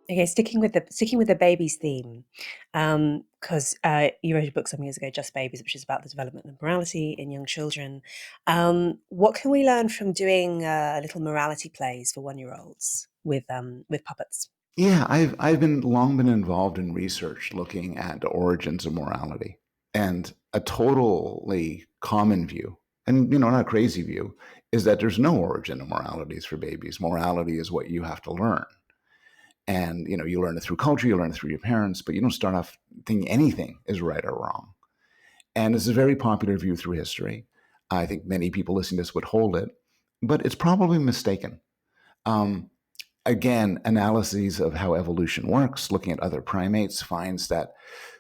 Okay, sticking with the babies theme, because you wrote a book some years ago, Just Babies, which is about the development of morality in young children. What can we learn from doing little morality plays for 1-year-olds with puppets? Yeah, I've been long been involved in research looking at the origins of morality, and a totally common view, and not a crazy view, is that there's no origin of moralities for babies. Morality is what you have to learn, and you learn it through culture, you learn it through your parents, but you don't start off thinking anything is right or wrong. And it's a very popular view through history. I think many people listening to this would hold it, but it's probably mistaken. Um, Again, analyses of how evolution works, looking at other primates, finds that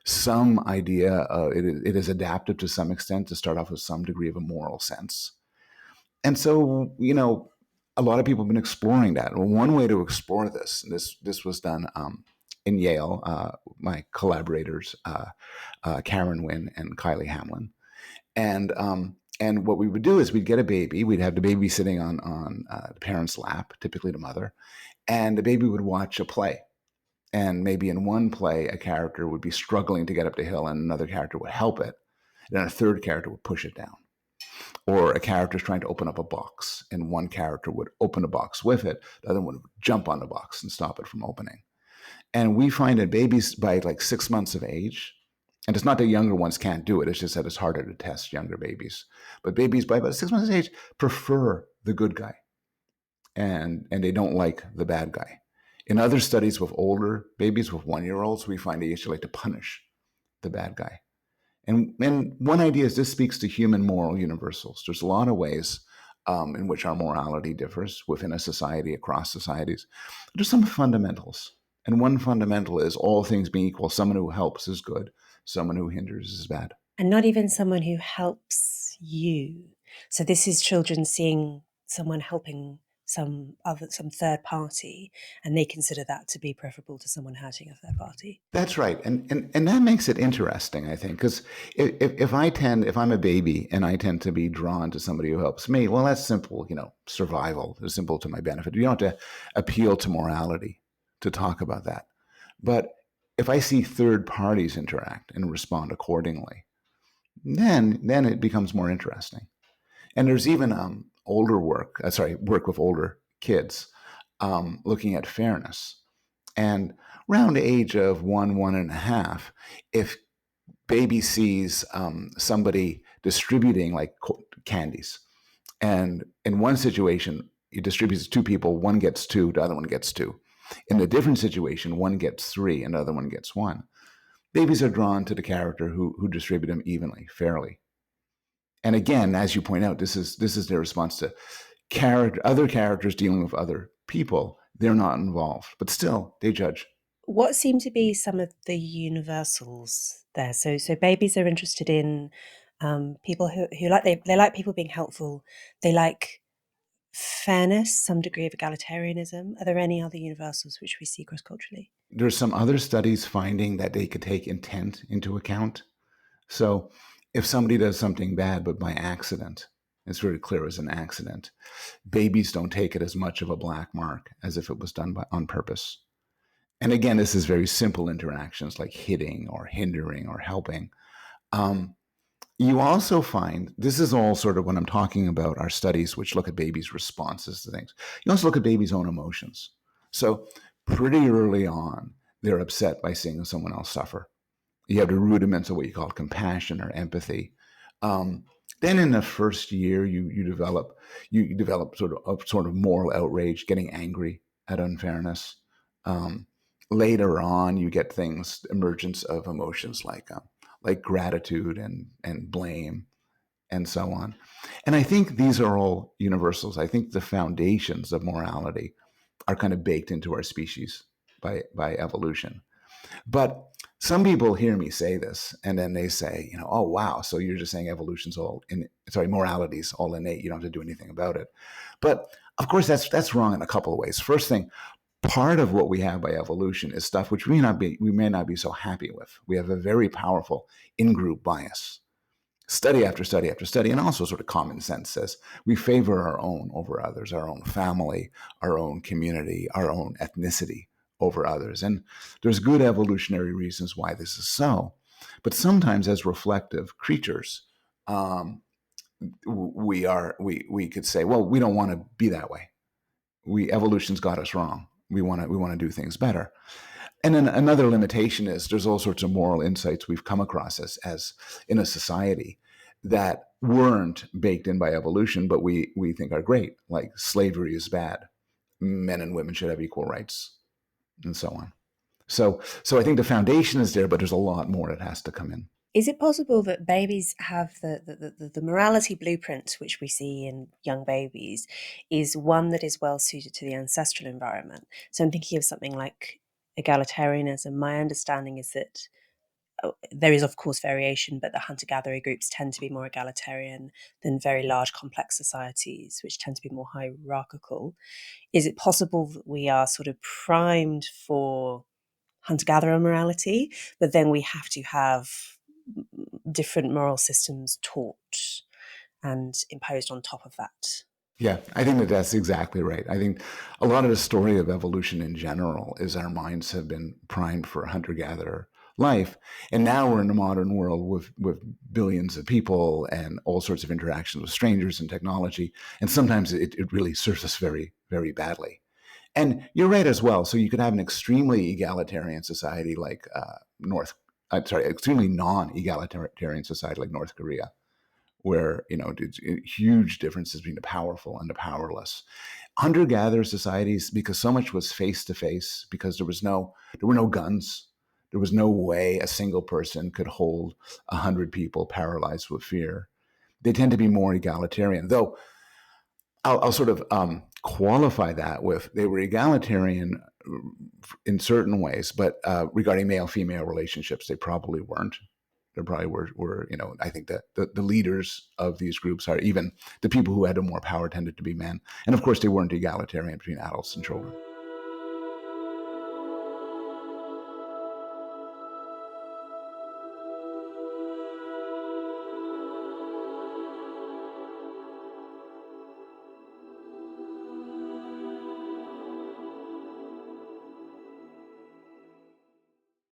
some idea it is adaptive to some extent to start off with some degree of a moral sense. And so, a lot of people have been exploring that. Well, one way to explore this was done in Yale, my collaborators, Karen Wynn and Kylie Hamlin. And what we would do is we'd get a baby, we'd have the baby sitting on the parent's lap, typically the mother, and the baby would watch a play. And maybe in one play, a character would be struggling to get up the hill, and another character would help it. And then a third character would push it down. Or a character is trying to open up a box, and one character would open a box with it, the other one would jump on the box and stop it from opening. And we find that babies by like 6 months of age, and it's not that younger ones can't do it, it's just that it's harder to test younger babies. But babies by about 6 months of age prefer the good guy, and they don't like the bad guy. In other studies with older babies, with 1-year-olds, we find they usually like to punish the bad guy. And one idea is this speaks to human moral universals. There's a lot of ways in which our morality differs within a society, across societies. There's some fundamentals. And one fundamental is all things being equal, someone who helps is good, someone who hinders is bad. And not even someone who helps you. So this is children seeing someone helping some third party, and they consider that to be preferable to someone hurting a third party. That's right, and that makes it interesting, I think, because if I'm a baby and I tend to be drawn to somebody who helps me, well, that's simple, survival is simple to my benefit. You don't have to appeal to morality to talk about that. But if I see third parties interact and respond accordingly, then it becomes more interesting. And there's even work with older kids, looking at fairness. And around the age of 1.5, if baby sees somebody distributing like candies, and in one situation, he distributes to two people, one gets two, the other one gets two. In a different situation, one gets three and the other one gets one. Babies are drawn to the character who distribute them evenly, fairly. And again, as you point out, this is their response to other characters dealing with other people. They're not involved, but still they judge. What seem to be some of the universals there? So babies are interested in people who like they like people being helpful. They like fairness, some degree of egalitarianism. Are there any other universals which we see cross culturally? There's some other studies finding that they could take intent into account. So if somebody does something bad, but by accident, it's very clear as an accident, babies don't take it as much of a black mark as if it was done on purpose. And again, this is very simple interactions like hitting or hindering or helping. Um, you also find this is all sort of when I'm talking about our studies, which look at babies' responses to things. You also look at babies' own emotions. So pretty early on, they're upset by seeing someone else suffer. You have the rudiments of what you call compassion or empathy. Um, then in the first year, you develop sort of moral outrage, getting angry at unfairness. Um, Later on, you get things emergence of emotions like gratitude and blame and so on. And I think these are all universals. I think the foundations of morality are kind of baked into our species by evolution. But some people hear me say this, and then they say, oh wow, so you're just saying morality's all innate. You don't have to do anything about it. But of course, that's wrong in a couple of ways. First thing, part of what we have by evolution is stuff which we may not be so happy with. We have a very powerful in-group bias. Study after study after study, and also sort of common sense says we favor our own over others, our own family, our own community, our own ethnicity over others. And there's good evolutionary reasons why this is so. But sometimes, as reflective creatures, um, we could say, well, we don't want to be that way. Evolution's got us wrong. We want to do things better. And then another limitation is there's all sorts of moral insights we've come across as in a society that weren't baked in by evolution, but we think are great, like slavery is bad, men and women should have equal rights, and so on. So I think the foundation is there, but there's a lot more that has to come in. Is it possible that babies have the morality blueprint which we see in young babies is one that is well suited to the ancestral environment? So I'm thinking of something like egalitarianism. My understanding is that there is, of course, variation, but the hunter-gatherer groups tend to be more egalitarian than very large, complex societies, which tend to be more hierarchical. Is it possible that we are sort of primed for hunter-gatherer morality, but then we have to have different moral systems taught and imposed on top of that? Yeah, I think that that's exactly right. I think a lot of the story of evolution in general is our minds have been primed for hunter-gatherer life, and now we're in a modern world with billions of people and all sorts of interactions with strangers and technology, and sometimes it really serves us very, very badly. And you're right as well. So you could have an extremely egalitarian society like extremely non-egalitarian society like North Korea, where it's huge differences between the powerful and the powerless. Hunter-gatherer societies, because so much was face to face, because there were no guns, there was no way a single person could hold 100 people paralyzed with fear. They tend to be more egalitarian, though. I'll sort of qualify that with they were egalitarian in certain ways, but regarding male-female relationships, they probably weren't. There probably were I think that the leaders of these groups are even the people who had more power tended to be men. And of course, they weren't egalitarian between adults and children.